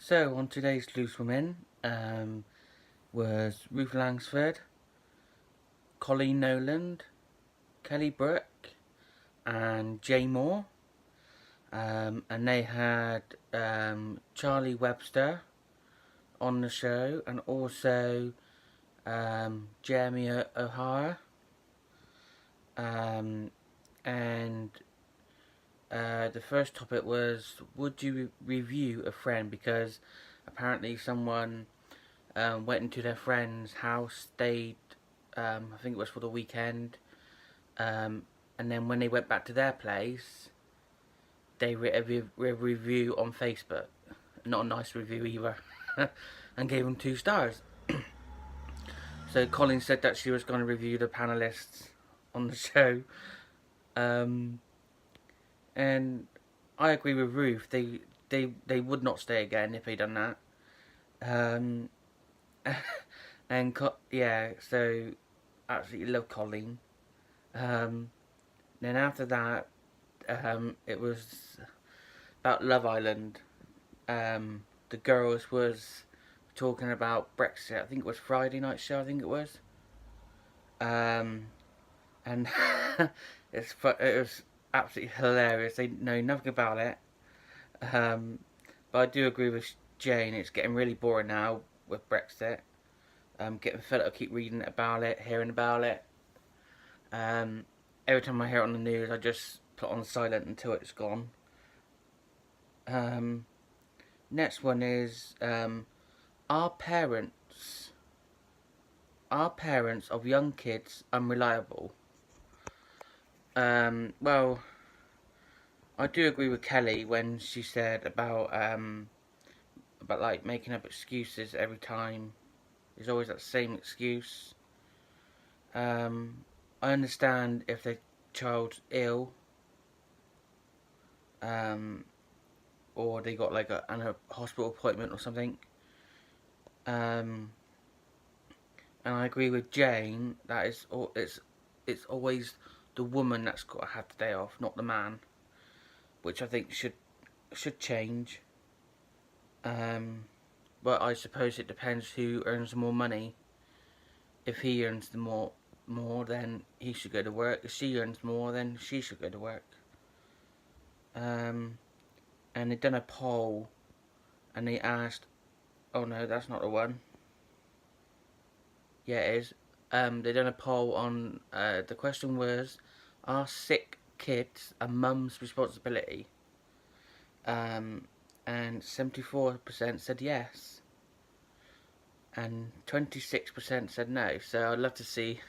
So on today's Loose Women was Ruth Langsford, Coleen Nolan, Kelly Brooke, and Jay Moore. And they had Charlie Webster on the show, and also Jeremy O'Hara. And the first topic was, would you review a friend? Because apparently someone went into their friend's house, stayed, I think it was for the weekend, and then when they went back to their place, they wrote a review on Facebook. Not a nice review either. And gave them 2 stars. So Colin said that she was going to review the panelists on the show. And I agree with Ruth. They would not stay again if they'd done that. Yeah, so absolutely love Colleen. Then after that, it was about Love Island. The girls was talking about Brexit. I think it was Friday night show. I think it was. And it was absolutely hilarious. They know nothing about it. But I do agree with Jane. It's getting really boring now with Brexit. Getting fed up. I keep reading about it, hearing about it. Every time I hear it on the news, I just put on silent until it's gone. Next one is are parents of young kids unreliable? Well, I do agree with Kelly when she said about like making up excuses every time. There's always that same excuse. I understand if the child's ill, or they got like a hospital appointment or something. And I agree with Jane that it's always the woman that's got to have the day off, not the man, which I think should change. But I suppose it depends who earns more money. If he earns the more, then he should go to work. If she earns more, then she should go to work. And they done a poll, and they asked, oh no, that's not the one. Yeah, it is. They done a poll on, the question was, are sick kids a mum's responsibility? And 74% said yes, and 26% said no. So I'd love to see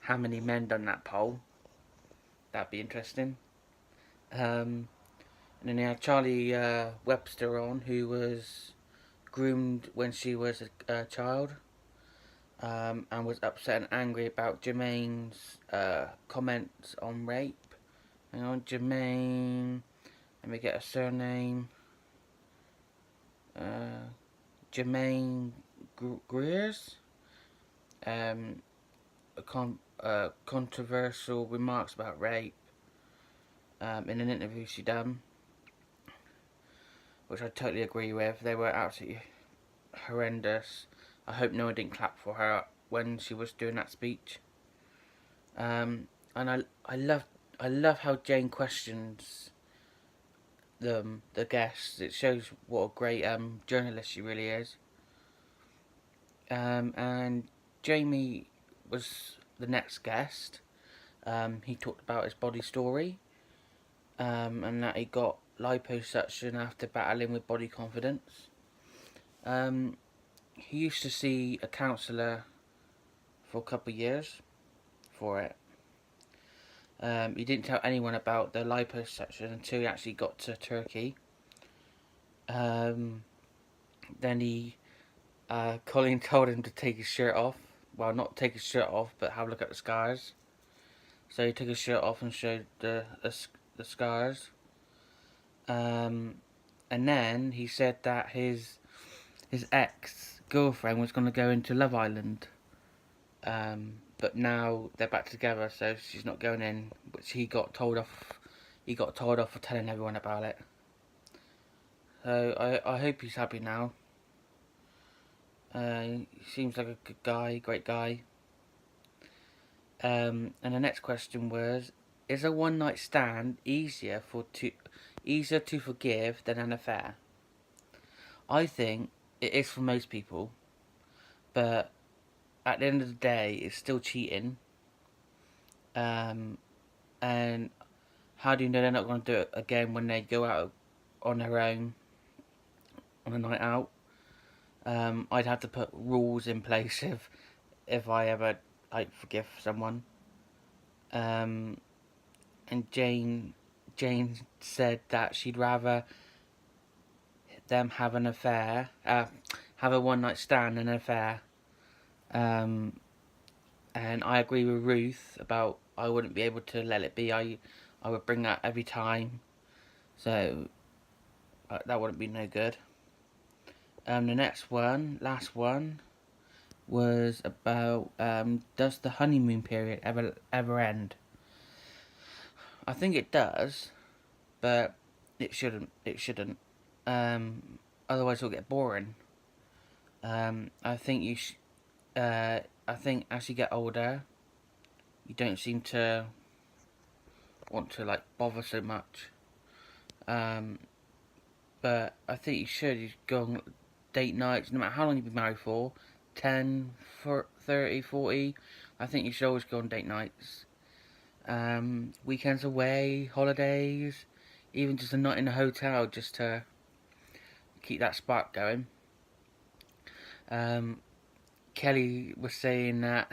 how many men done that poll. That'd be interesting. And then they had Charlie Webster on, who was groomed when she was a child, and was upset and angry about Jermaine's comments on rape. Hang on, Jermaine. Let me get a surname. Jermaine Greers. Controversial remarks about rape in an interview she done, which I totally agree with. They were absolutely horrendous. I hope no one didn't clap for her when she was doing that speech. And I love how Jane questions the guests. It shows what a great journalist she really is. And Jamie was the next guest. He talked about his body story, and that he got liposuction after battling with body confidence. He used to see a counsellor for a couple of years for it. He didn't tell anyone about the liposuction until he actually got to Turkey. Then Colin told him to take his shirt off. Well, not take his shirt off, but have a look at the scars. So he took his shirt off and showed the scars. And then he said that his ex-girlfriend was going to go into Love Island. But now they're back together, so she's not going in, which he got told off for telling everyone about it. So I hope he's happy now. He seems like a good guy, great guy. And the next question was: is a one night stand easier to forgive than an affair? I think it is for most people, but at the end of the day, it's still cheating. And how do you know they're not going to do it again when they go out on their own on a night out? I'd have to put rules in place if I ever forgive someone. And Jane said that she'd rather them have an affair, have a one night stand and an affair. And I agree with Ruth about I wouldn't be able to let it be. I would bring that every time, so that wouldn't be no good. The last one, was about does the honeymoon period ever end? I think it does, but it shouldn't. Otherwise it'll get boring. I think I think as you get older, you don't seem to want to bother so much. But I think you go on date nights, no matter how long you've been married for, 10, 30, 40. I think you should always go on date nights. Weekends away, holidays, even just a night in a hotel just to keep that spark going. Kelly was saying that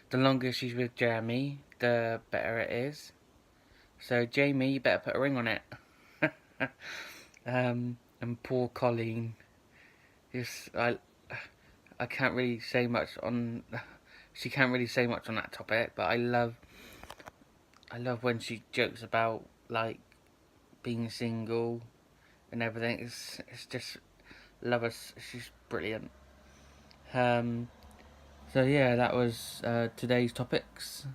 the longer she's with Jeremy, the better it is. So Jamie, you better put a ring on it. And poor Coleen, I can't really say much on. She can't really say much on that topic, but I love when she jokes about being single and everything. It's just love her. She's brilliant. So yeah, that was today's topics.